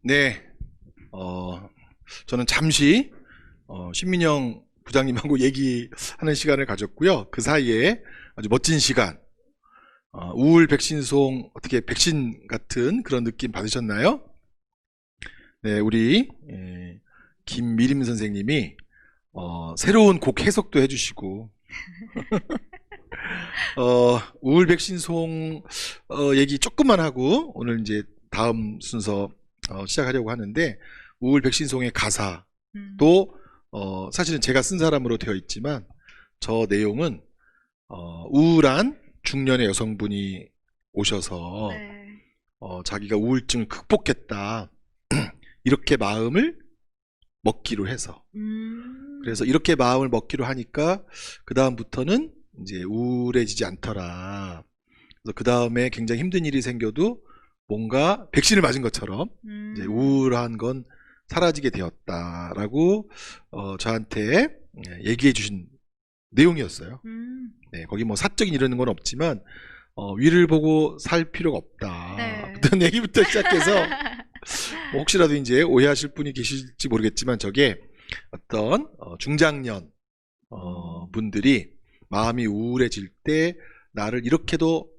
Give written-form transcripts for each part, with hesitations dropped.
네, 저는 잠시 신민영 부장님하고 얘기하는 시간을 가졌고요. 그 사이에 아주 멋진 시간, 우울 백신송 어떻게 백신 같은 그런 느낌 받으셨나요? 네, 우리 김미림 선생님이 새로운 곡 해석도 해주시고 우울 백신송 얘기 조금만 하고 오늘 이제 다음 순서 시작하려고 하는데, 우울 백신송의 가사도 사실은 제가 쓴 사람으로 되어 있지만 저 내용은 우울한 중년의 여성분이 오셔서 네. 자기가 우울증을 극복했다 이렇게 마음을 먹기로 해서, 그래서 이렇게 마음을 먹기로 하니까 그 다음부터는 이제 우울해지지 않더라. 그래서 그 다음에 굉장히 힘든 일이 생겨도 뭔가 백신을 맞은 것처럼 이제 우울한 건 사라지게 되었다라고 저한테 얘기해 주신 내용이었어요. 네, 거기 뭐 사적인 이런 건 없지만 위를 보고 살 필요가 없다. 네. 그런 얘기부터 시작해서 뭐 혹시라도 이제 오해하실 분이 계실지 모르겠지만 저게 어떤 중장년 분들이 마음이 우울해질 때 나를 이렇게도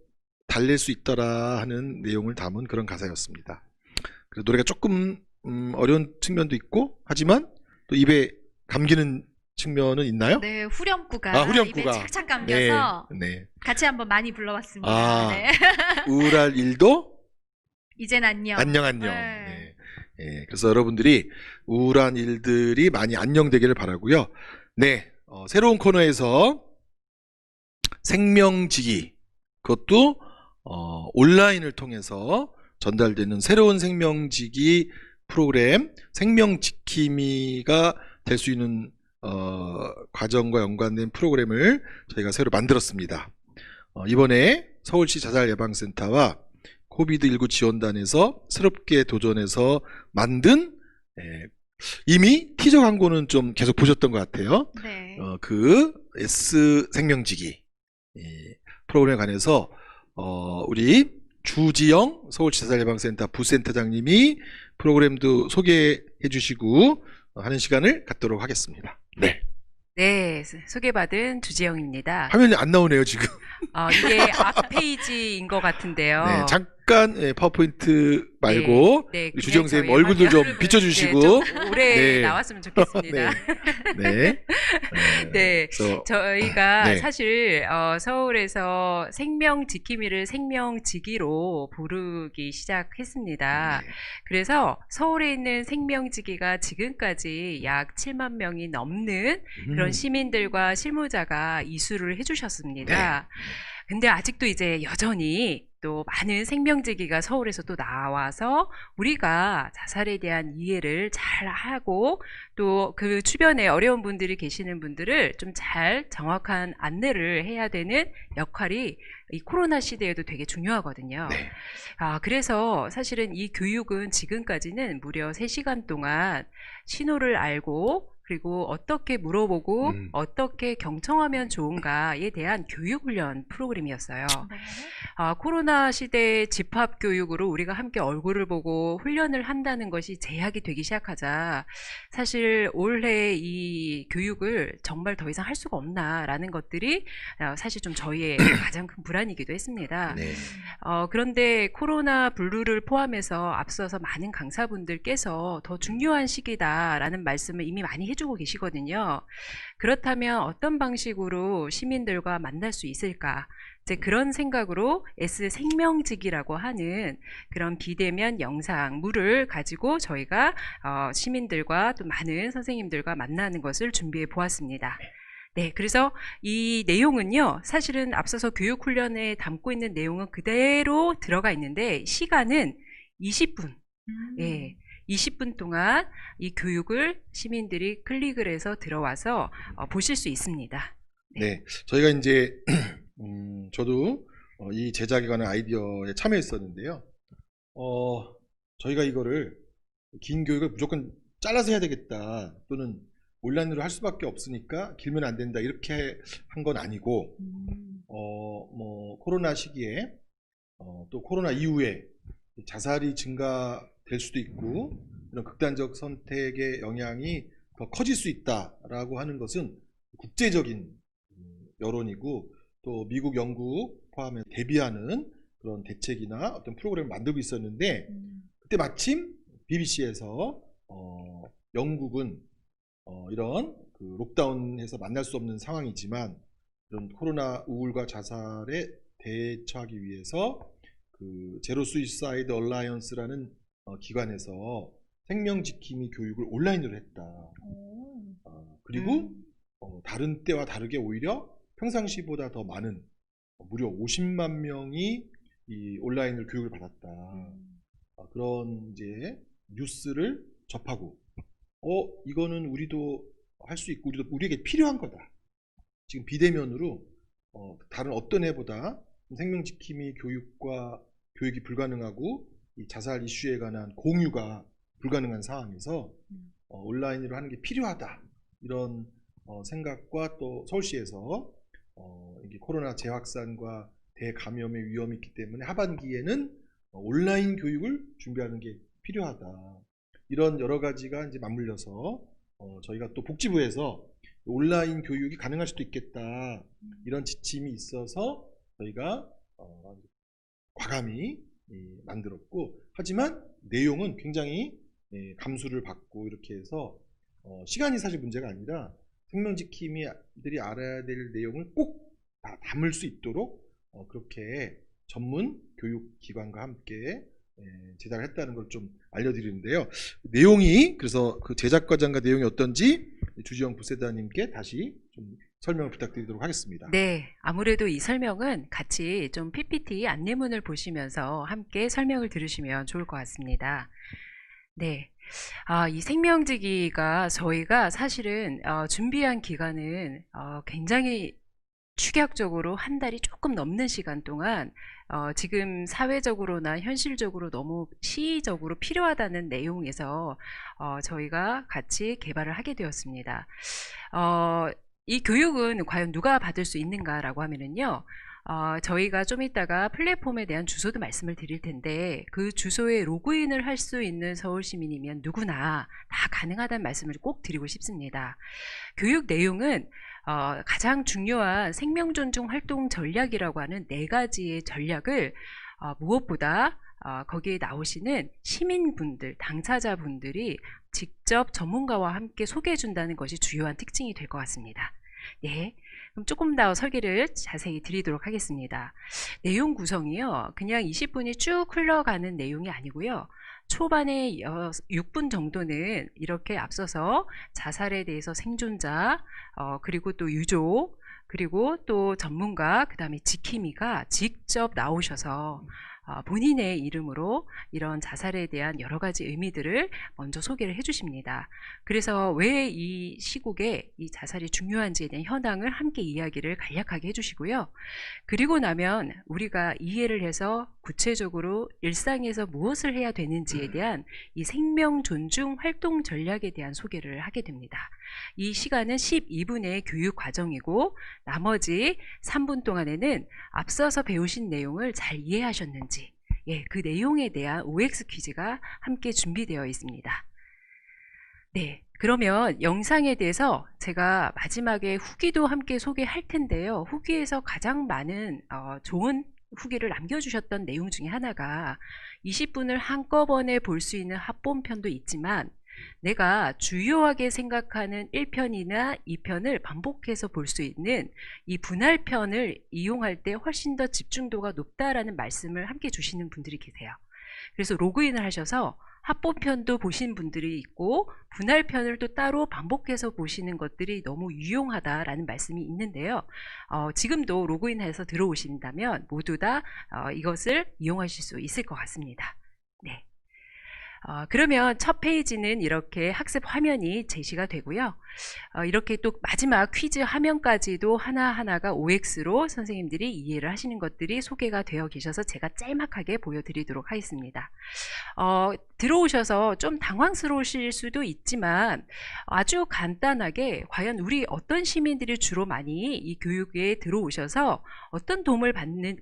달랠 수 있더라 하는 내용을 담은 그런 가사였습니다. 그래서 노래가 조금 어려운 측면도 있고 하지만 또 입에 감기는 측면은 있나요? 네, 후렴구가 후렴구가. 입에 착착 감겨서 네. 같이 한번 많이 불러봤습니다. 네. 우울할 일도 이젠 안녕. 안녕. 네. 네, 그래서 여러분들이 우울한 일들이 많이 안녕되기를 바라고요. 네, 새로운 코너에서 생명지기, 그것도 온라인을 통해서 전달되는 새로운 생명지기 프로그램 생명지킴이가 될 수 있는 과정과 연관된 프로그램을 저희가 새로 만들었습니다. 이번에 서울시 자살예방센터와 코비드19 지원단에서 새롭게 도전해서 만든, 이미 티저 광고는 좀 계속 보셨던 것 같아요. 네. 그 S생명지기 프로그램에 관해서 우리 주지영 서울시 자살예방센터 부센터장님이 프로그램도 소개해 주시고 하는 시간을 갖도록 하겠습니다. 네. 네, 소개받은 주지영입니다. 화면이 안 나오네요, 지금. 이게 앞 페이지인 것 같은데요. 네, 잠깐 파워포인트 말고 네, 우리 주지영 저희 선생님 얼굴도 좀 화면을 비춰주시고. 좀 오래 네. 나왔으면 좋겠습니다. 네. 네, 그래서 저희가 네. 사실 서울에서 생명지킴이를 생명지기로 부르기 시작했습니다. 네. 그래서 서울에 있는 생명지기가 지금까지 약 7만 명이 넘는 그런 시민들과 실무자가 이수를 해주셨습니다. 근데 아직도 이제 여전히 또 많은 생명지기가 서울에서 또 나와서 우리가 자살에 대한 이해를 잘 하고 또 그 주변에 어려운 분들이 계시는 분들을 좀 잘 정확한 안내를 해야 되는 역할이 이 코로나 시대에도 되게 중요하거든요. 네. 그래서 사실은 이 교육은 지금까지는 무려 3시간 동안 신호를 알고 그리고 어떻게 물어보고 어떻게 경청하면 좋은가에 대한 교육훈련 프로그램이었어요. 네. 코로나 시대의 집합교육으로 우리가 함께 얼굴을 보고 훈련을 한다는 것이 제약이 되기 시작하자 사실 올해 이 교육을 정말 더 이상 할 수가 없나라는 것들이 사실 좀 저희의 가장 큰 불안이기도 했습니다. 네. 그런데 코로나 블루를 포함해서 앞서서 많은 강사분들께서 더 중요한 시기다라는 말씀을 이미 많이 해주고 계시거든요. 그렇다면 어떤 방식으로 시민들과 만날 수 있을까? 이제 그런 생각으로 S생명지기라고 하는 그런 비대면 영상물을 가지고 저희가 시민들과 또 많은 선생님들과 만나는 것을 준비해 보았습니다. 네, 그래서 이 내용은요, 사실은 앞서서 교육훈련에 담고 있는 내용은 그대로 들어가 있는데 시간은 20분. 예. 20분 동안 이 교육을 시민들이 클릭을 해서 들어와서 보실 수 있습니다. 네, 저희가 이제 저도 이 제작에 관한 아이디어에 참여했었는데요. 저희가 이거를 긴 교육을 무조건 잘라서 해야 되겠다, 또는 온라인으로 할 수밖에 없으니까 길면 안 된다, 이렇게 한 건 아니고, 뭐 코로나 시기에 또 코로나 이후에 자살이 증가하는 될 수도 있고 이런 극단적 선택의 영향이 더 커질 수 있다라고 하는 것은 국제적인 여론이고 또 미국, 영국 포함해 대비하는 그런 대책이나 어떤 프로그램을 만들고 있었는데 그때 마침 BBC에서 영국은 이런 그 록다운해서 만날 수 없는 상황이지만 이런 코로나 우울과 자살에 대처하기 위해서 그 제로 수이사이드 얼라이언스라는 기관에서 생명지킴이 교육을 온라인으로 했다. 그리고 다른 때와 다르게 오히려 평상시보다 더 많은 무려 50만 명이 이 온라인으로 교육을 받았다. 그런 이제 뉴스를 접하고 이거는 우리도 할 수 있고 우리에게 필요한 거다. 지금 비대면으로 다른 어떤 해보다 생명지킴이 교육이 불가능하고 이 자살 이슈에 관한 공유가 불가능한 상황에서 온라인으로 하는 게 필요하다. 이런 생각과 또 서울시에서 이게 코로나 재확산과 대감염의 위험이 있기 때문에 하반기에는 온라인 교육을 준비하는 게 필요하다. 이런 여러 가지가 이제 맞물려서 저희가 또 복지부에서 온라인 교육이 가능할 수도 있겠다. 이런 지침이 있어서 저희가 과감히 만들었고, 하지만 내용은 굉장히 감수를 받고 이렇게 해서 시간이 사실 문제가 아니라 생명지킴이들이 알아야 될 내용을 꼭 다 담을 수 있도록 그렇게 전문 교육기관과 함께 제작을 했다는 걸 좀 알려드리는데요. 내용이 그래서 그 제작 과정과 내용이 어떤지 주지영 부세다님께 다시 좀 설명을 부탁드리도록 하겠습니다. 네, 아무래도 이 설명은 같이 좀 PPT 안내문을 보시면서 함께 설명을 들으시면 좋을 것 같습니다. 네, 이 생명지기가 저희가 사실은 준비한 기간은 굉장히 축약적으로 한 달이 조금 넘는 시간 동안 지금 사회적으로나 현실적으로 너무 시의적으로 필요하다는 내용에서 저희가 같이 개발을 하게 되었습니다. 이 교육은 과연 누가 받을 수 있는가라고 하면은요, 저희가 좀 이따가 플랫폼에 대한 주소도 말씀을 드릴 텐데 그 주소에 로그인을 할 수 있는 서울시민이면 누구나 다 가능하다는 말씀을 꼭 드리고 싶습니다. 교육 내용은 가장 중요한 생명존중 활동 전략이라고 하는 4가지의 전략을 무엇보다 거기에 나오시는 시민분들, 당사자분들이 직접 전문가와 함께 소개해 준다는 것이 주요한 특징이 될 것 같습니다. 네, 그럼 조금 더 설계를 자세히 드리도록 하겠습니다. 내용 구성이요, 그냥 20분이 쭉 흘러가는 내용이 아니고요. 초반에 6분 정도는 이렇게 앞서서 자살에 대해서 생존자, 그리고 또 유족, 그리고 또 전문가, 그 다음에 지킴이가 직접 나오셔서 본인의 이름으로 이런 자살에 대한 여러 가지 의미들을 먼저 소개를 해주십니다. 그래서 왜 이 시국에 이 자살이 중요한지에 대한 현황을 함께 이야기를 간략하게 해주시고요. 그리고 나면 우리가 이해를 해서 구체적으로 일상에서 무엇을 해야 되는지에 대한 이 생명 존중 활동 전략에 대한 소개를 하게 됩니다. 이 시간은 12분의 교육 과정이고 나머지 3분 동안에는 앞서서 배우신 내용을 잘 이해하셨는지, 그 내용에 대한 OX 퀴즈가 함께 준비되어 있습니다. 네, 그러면 영상에 대해서 제가 마지막에 후기도 함께 소개할 텐데요. 후기에서 가장 많은 좋은 후기를 남겨주셨던 내용 중에 하나가 20분을 한꺼번에 볼 수 있는 합본편도 있지만 내가 주요하게 생각하는 1편이나 2편을 반복해서 볼 수 있는 이 분할편을 이용할 때 훨씬 더 집중도가 높다라는 말씀을 함께 주시는 분들이 계세요. 그래서 로그인을 하셔서 합본편도 보신 분들이 있고 분할편을 또 따로 반복해서 보시는 것들이 너무 유용하다라는 말씀이 있는데요. 지금도 로그인해서 들어오신다면 모두 다 이것을 이용하실 수 있을 것 같습니다. 네. 그러면 첫 페이지는 이렇게 학습 화면이 제시가 되고요. 이렇게 또 마지막 퀴즈 화면까지도 하나하나가 OX로 선생님들이 이해를 하시는 것들이 소개가 되어 계셔서 제가 짤막하게 보여드리도록 하겠습니다. 들어오셔서 좀 당황스러우실 수도 있지만 아주 간단하게 과연 우리 어떤 시민들이 주로 많이 이 교육에 들어오셔서 어떤 도움을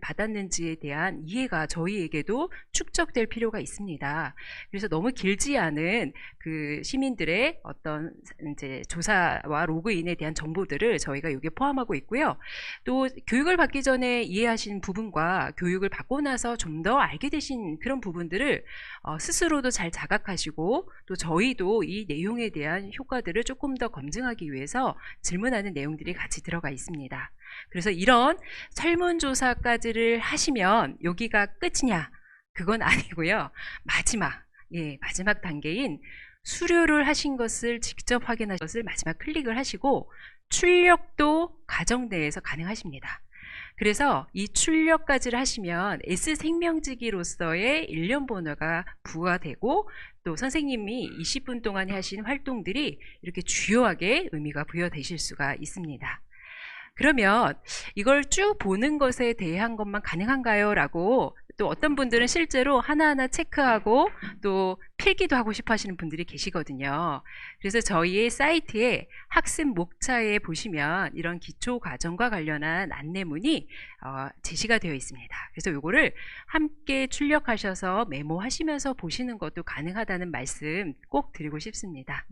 받았는지에 대한 이해가 저희에게도 축적될 필요가 있습니다. 그래서 너무 길지 않은 그 시민들의 어떤 이제 조사와 로그인에 대한 정보들을 저희가 여기에 포함하고 있고요. 또 교육을 받기 전에 이해하신 부분과 교육을 받고 나서 좀 더 알게 되신 그런 부분들을 스스로도 잘 자각하시고 또 저희도 이 내용에 대한 효과들을 조금 더 검증하기 위해서 질문하는 내용들이 같이 들어가 있습니다. 그래서 이런 설문조사까지를 하시면 여기가 끝이냐? 그건 아니고요. 마지막 단계인 수료를 하신 것을 직접 확인하신 것을 마지막 클릭을 하시고 출력도 가정 내에서 가능하십니다. 그래서 이 출력까지를 하시면 S생명지기로서의 일련 번호가 부과되고 또 선생님이 20분 동안에 하신 활동들이 이렇게 주요하게 의미가 부여되실 수가 있습니다. 그러면 이걸 쭉 보는 것에 대한 것만 가능한가요? 라고 또 어떤 분들은 실제로 하나하나 체크하고 또 필기도 하고 싶어 하시는 분들이 계시거든요. 그래서 저희의 사이트에 학습 목차에 보시면 이런 기초 과정과 관련한 안내문이 제시가 되어 있습니다. 그래서 이거를 함께 출력하셔서 메모하시면서 보시는 것도 가능하다는 말씀 꼭 드리고 싶습니다.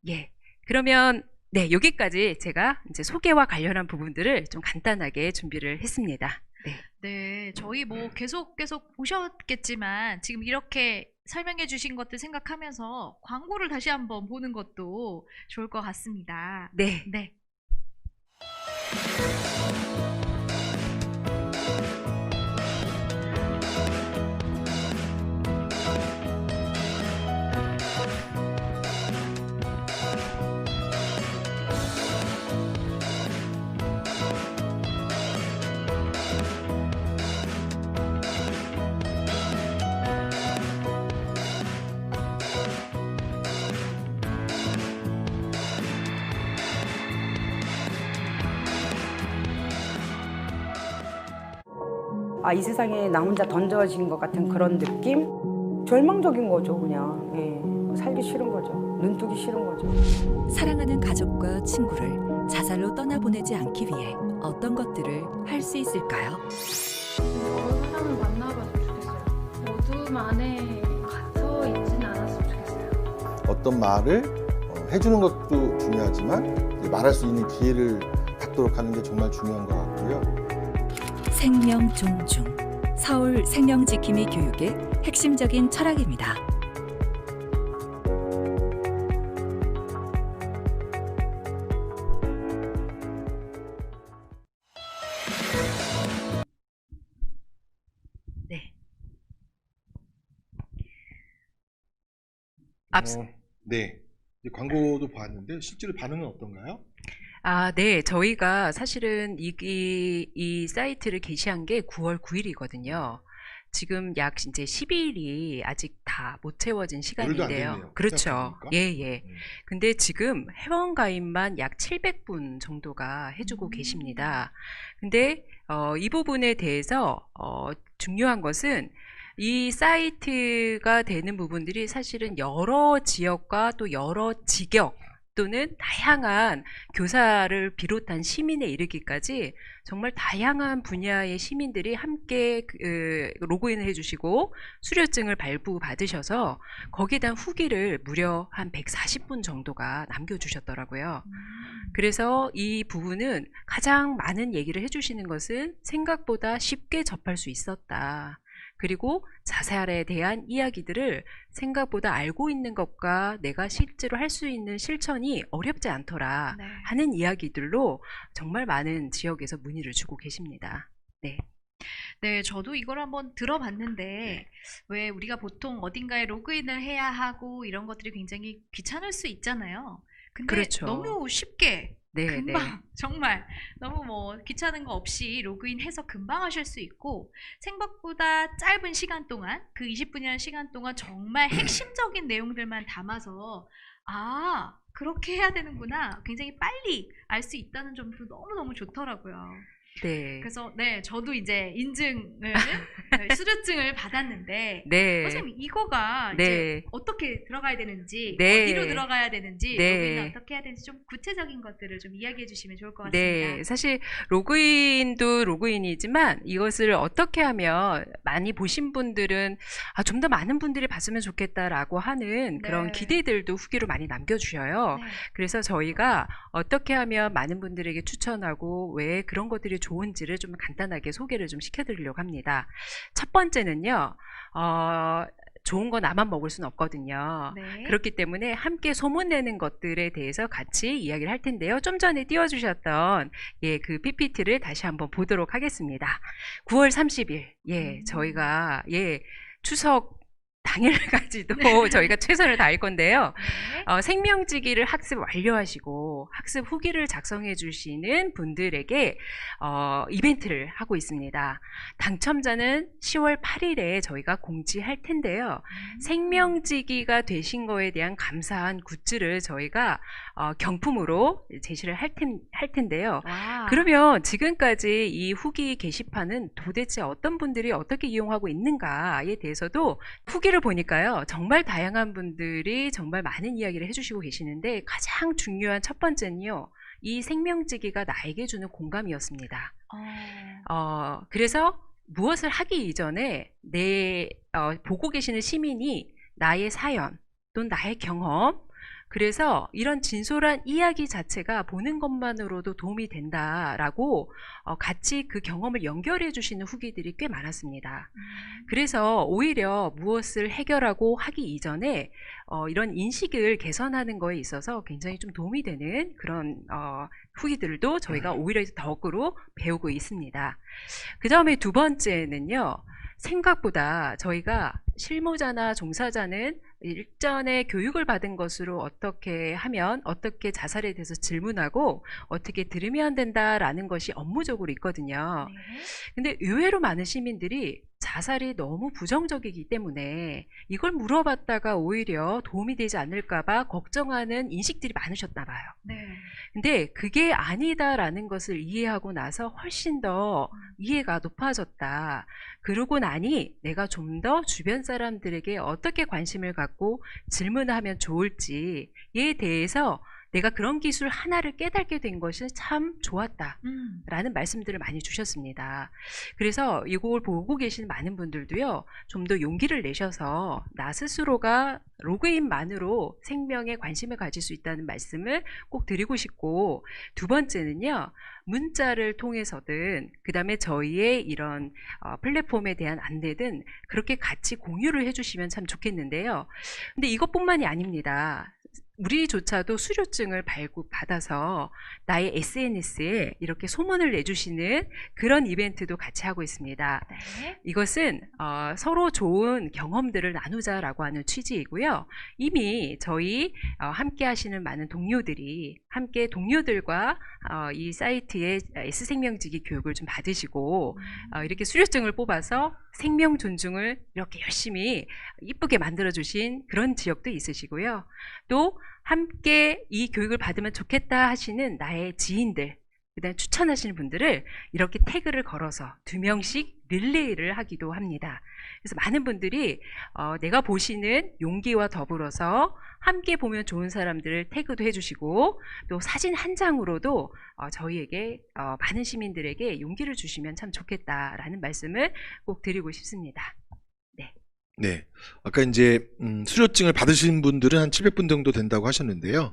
예, 그러면 네, 여기까지 제가 이제 소개와 관련한 부분들을 좀 간단하게 준비를 했습니다. 네. 네, 저희 뭐 계속 보셨겠지만 지금 이렇게 설명해 주신 것들 생각하면서 광고를 다시 한번 보는 것도 좋을 것 같습니다. 네. 네. 이 세상에 나 혼자 던져진 것 같은 그런 느낌? 절망적인 거죠, 그냥. 예. 살기 싫은 거죠. 눈뜨기 싫은 거죠. 사랑하는 가족과 친구를 자살로 떠나보내지 않기 위해 어떤 것들을 할 수 있을까요? 사람을 만나봤으면 좋겠어요. 어둠 안에 갇혀 있진 않았으면 좋겠어요. 어떤 말을 해주는 것도 중요하지만 이제 말할 수 있는 기회를 갖도록 하는 게 정말 중요한 것 같고요. 생명 존중, 서울 생명지킴이 교육의 핵심적인 철학입니다. 네. 네. 이제 광고도 봤는데 실제로 반응은 어떤가요? 네. 저희가 사실은 이 사이트를 게시한 게 9월 9일이거든요. 지금 약 이제 12일이 아직 다 못 채워진 열흘도 안 시간인데요. 됐네요. 그렇죠. 생각해보니까. 예. 근데 지금 회원 가입만 약 700분 정도가 해주고 계십니다. 근데 이 부분에 대해서 중요한 것은 이 사이트가 되는 부분들이 사실은 여러 지역과 또 여러 직역 또는 다양한 교사를 비롯한 시민에 이르기까지 정말 다양한 분야의 시민들이 함께 로그인을 해주시고 수료증을 발부받으셔서 거기에 대한 후기를 무려 한 140분 정도가 남겨주셨더라고요. 그래서 이 부분은 가장 많은 얘기를 해주시는 것은 생각보다 쉽게 접할 수 있었다. 그리고 자살에 대한 이야기들을 생각보다 알고 있는 것과 내가 실제로 할 수 있는 실천이 어렵지 않더라 네. 하는 이야기들로 정말 많은 지역에서 문의를 주고 계십니다. 네. 네, 저도 이걸 한번 들어봤는데 왜 우리가 보통 어딘가에 로그인을 해야 하고 이런 것들이 굉장히 귀찮을 수 있잖아요. 근데 그렇죠. 너무 쉽게 네, 금방 정말 너무 뭐 귀찮은 거 없이 로그인해서 금방 하실 수 있고 생각보다 짧은 시간 동안 그 20분이라는 시간 동안 정말 핵심적인 내용들만 담아서 그렇게 해야 되는구나. 굉장히 빨리 알 수 있다는 점도 너무너무 좋더라고요. 네. 그래서 네, 저도 이제 인증을 수료증을 받았는데 네. 선생님 이거가 네. 이제 어떻게 들어가야 되는지 네. 어디로 들어가야 되는지 네. 로그인은 어떻게 해야 되는지 좀 구체적인 것들을 좀 이야기해 주시면 좋을 것 같습니다. 네, 사실 로그인도 로그인이지만 이것을 어떻게 하면 많이 보신 분들은 좀 더 많은 분들이 봤으면 좋겠다라고 하는 그런 네. 기대들도 후기로 많이 남겨주셔요. 네. 그래서 저희가 어떻게 하면 많은 분들에게 추천하고 왜 그런 것들이 좋은지를 좀 간단하게 소개를 좀 시켜드리려고 합니다. 첫 번째는요, 좋은 거 나만 먹을 수는 없거든요. 네. 그렇기 때문에 함께 소문내는 것들에 대해서 같이 이야기를 할 텐데요. 좀 전에 띄워주셨던 그 PPT를 다시 한번 보도록 하겠습니다. 9월 30일, 저희가 추석 당일까지도 저희가 최선을 다할 건데요. 네. 생명지기를 학습 완료하시고 학습 후기를 작성해 주시는 분들에게 이벤트를 하고 있습니다. 당첨자는 10월 8일에 저희가 공지할 텐데요. 생명지기가 되신 거에 대한 감사한 굿즈를 저희가 경품으로 제시를 할 텐데요. 와. 그러면 지금까지 이 후기 게시판은 도대체 어떤 분들이 어떻게 이용하고 있는가에 대해서도 후기를 보니까요. 정말 다양한 분들이 정말 많은 이야기를 해주시고 계시는데 가장 중요한 첫 번째는요. 이 생명지기가 나에게 주는 공감이었습니다. 그래서 무엇을 하기 이전에 보고 계시는 시민이 나의 사연 또는 나의 경험 그래서 이런 진솔한 이야기 자체가 보는 것만으로도 도움이 된다라고 같이 그 경험을 연결해 주시는 후기들이 꽤 많았습니다. 그래서 오히려 무엇을 해결하고 하기 이전에 이런 인식을 개선하는 거에 있어서 굉장히 좀 도움이 되는 그런 후기들도 저희가 오히려 덕으로 배우고 있습니다. 그 다음에 두 번째는요. 생각보다 저희가 실무자나 종사자는 일전에 교육을 받은 것으로 어떻게 하면 어떻게 자살에 대해서 질문하고 어떻게 들으면 된다라는 것이 업무적으로 있거든요. 네. 근데 의외로 많은 시민들이 자살이 너무 부정적이기 때문에 이걸 물어봤다가 오히려 도움이 되지 않을까봐 걱정하는 인식들이 많으셨나 봐요. 네. 근데 그게 아니다라는 것을 이해하고 나서 훨씬 더 이해가 높아졌다. 그러고 나니 내가 좀 더 주변 사람들에게 어떻게 관심을 갖고 질문하면 좋을지에 대해서 내가 그런 기술 하나를 깨닫게 된 것이 참 좋았다라는 말씀들을 많이 주셨습니다. 그래서 이걸 보고 계신 많은 분들도요. 좀 더 용기를 내셔서 나 스스로가 로그인만으로 생명에 관심을 가질 수 있다는 말씀을 꼭 드리고 싶고 두 번째는요. 문자를 통해서든 그 다음에 저희의 이런 플랫폼에 대한 안내든 그렇게 같이 공유를 해주시면 참 좋겠는데요. 근데 이것뿐만이 아닙니다. 우리조차도 수료증을 발급받아서 나의 SNS에 이렇게 소문을 내주시는 그런 이벤트도 같이 하고 있습니다. 네. 이것은 서로 좋은 경험들을 나누자라고 하는 취지이고요. 이미 저희 함께 하시는 많은 동료들이 함께 동료들과 이 사이트의 S생명지기 교육을 좀 받으시고 이렇게 수료증을 뽑아서 생명 존중을 이렇게 열심히 이쁘게 만들어주신 그런 지역도 있으시고요. 또 함께 이 교육을 받으면 좋겠다 하시는 나의 지인들, 그다음에 추천하시는 분들을 이렇게 태그를 걸어서 2명씩 릴레이를 하기도 합니다. 그래서 많은 분들이 내가 보시는 용기와 더불어서 함께 보면 좋은 사람들을 태그도 해주시고 또 사진 한 장으로도 저희에게 많은 시민들에게 용기를 주시면 참 좋겠다라는 말씀을 꼭 드리고 싶습니다. 네. 아까 이제 수료증을 받으신 분들은 한 700분 정도 된다고 하셨는데요.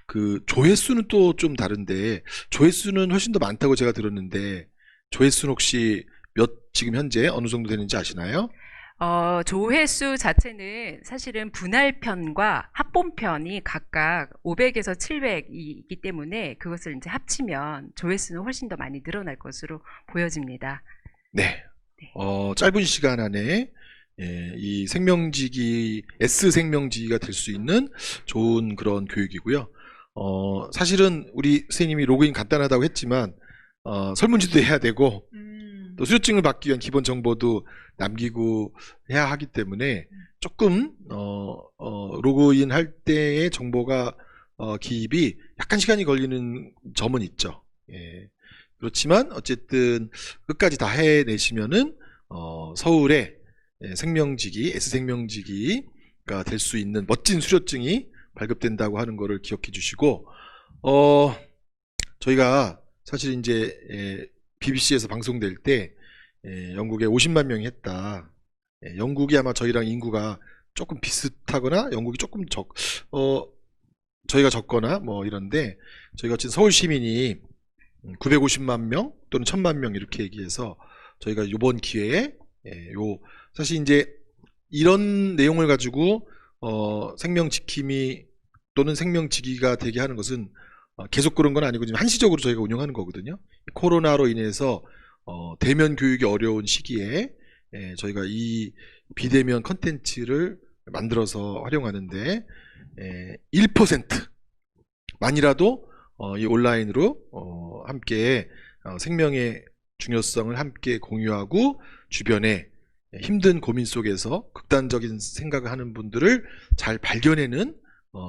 그 조회수는 또 좀 다른데 조회수는 훨씬 더 많다고 제가 들었는데 조회수는 혹시 지금 현재 어느 정도 되는지 아시나요? 조회수 자체는 사실은 분할편과 합본편이 각각 500에서 700이 있기 때문에 그것을 이제 합치면 조회수는 훨씬 더 많이 늘어날 것으로 보여집니다. 네. 짧은 시간 안에 이 생명지기, S생명지기가 될 수 있는 좋은 그런 교육이고요. 사실은 우리 선생님이 로그인 간단하다고 했지만, 설문지도 해야 되고, 또 수료증을 받기 위한 기본 정보도 남기고 해야 하기 때문에 조금, 로그인 할 때의 정보가 기입이 약간 시간이 걸리는 점은 있죠. 예. 그렇지만 어쨌든 끝까지 다 해내시면은 서울에 생명지기, S생명지기가 될 수 있는 멋진 수료증이 발급된다고 하는 거를 기억해 주시고, 저희가 사실 이제 BBC에서 방송될 때 영국에 50만 명이 했다. 영국이 아마 저희랑 인구가 조금 비슷하거나 영국이 조금 저희가 적거나 뭐 이런데, 저희가 지금 서울 시민이 950만 명 또는 1000만 명 이렇게 얘기해서 저희가 이번 기회에 사실 이제 이런 내용을 가지고 생명지킴이 또는 생명지기가 되게 하는 것은 계속 그런 건 아니고 지금 한시적으로 저희가 운영하는 거거든요. 코로나로 인해서 대면 교육이 어려운 시기에 저희가 이 비대면 컨텐츠를 만들어서 활용하는데 1% 만이라도 이 온라인으로 함께 생명의 중요성을 함께 공유하고 주변에 힘든 고민 속에서 극단적인 생각을 하는 분들을 잘 발견해내는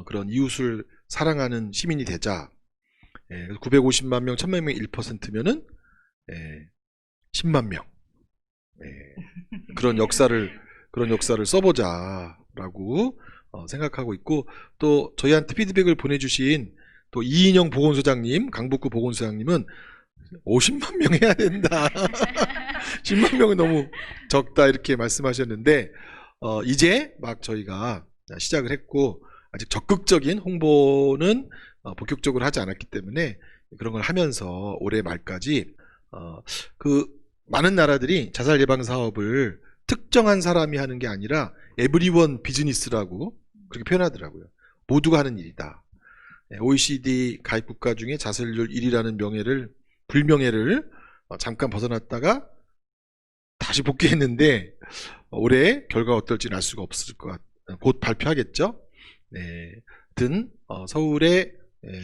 그런 이웃을 사랑하는 시민이 되자. 950만 명, 1000만 명 1%면은 10만 명. 그런 역사를 써보자라고 생각하고 있고, 또 저희한테 피드백을 보내주신 또 이인영 보건소장님, 강북구 보건소장님은 50만 명 해야 된다. 10만 명은 너무 적다 이렇게 말씀하셨는데, 이제 막 저희가 시작을 했고 아직 적극적인 홍보는 본격적으로 하지 않았기 때문에 그런 걸 하면서 올해 말까지 그 많은 나라들이 자살 예방 사업을 특정한 사람이 하는 게 아니라 에브리원 비즈니스라고 그렇게 표현하더라고요. 모두가 하는 일이다. OECD 가입 국가 중에 자살률 1위라는 불명예를 잠깐 벗어났다가 다시 복귀했는데 올해 결과가 어떨지는 알 수가 없을 것 같아요. 곧 발표하겠죠. 하여튼 서울의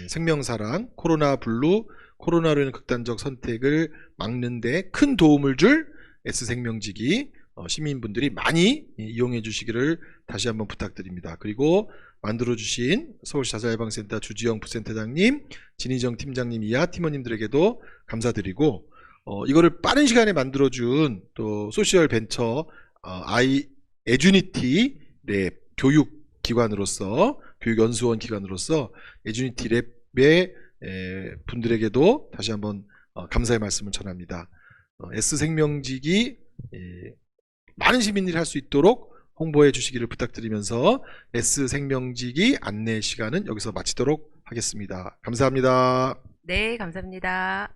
생명사랑, 코로나 블루, 코로나로 인한 극단적 선택을 막는 데 큰 도움을 줄 S생명지기 시민분들이 많이 이용해 주시기를 다시 한번 부탁드립니다. 그리고 만들어주신 서울시 자살예방센터 주지영 부센터장님, 진희정 팀장님 이하 팀원님들에게도 감사드리고, 이거를 빠른 시간에 만들어준 또 소셜 벤처 에듀니티 랩 교육기관으로서, 교육연수원 기관으로서 에듀니티 랩의 분들에게도 다시 한번 감사의 말씀을 전합니다. S생명지기 많은 시민들이 할 수 있도록 홍보해 주시기를 부탁드리면서 S생명지기 안내 시간은 여기서 마치도록 하겠습니다. 감사합니다. 네, 감사합니다.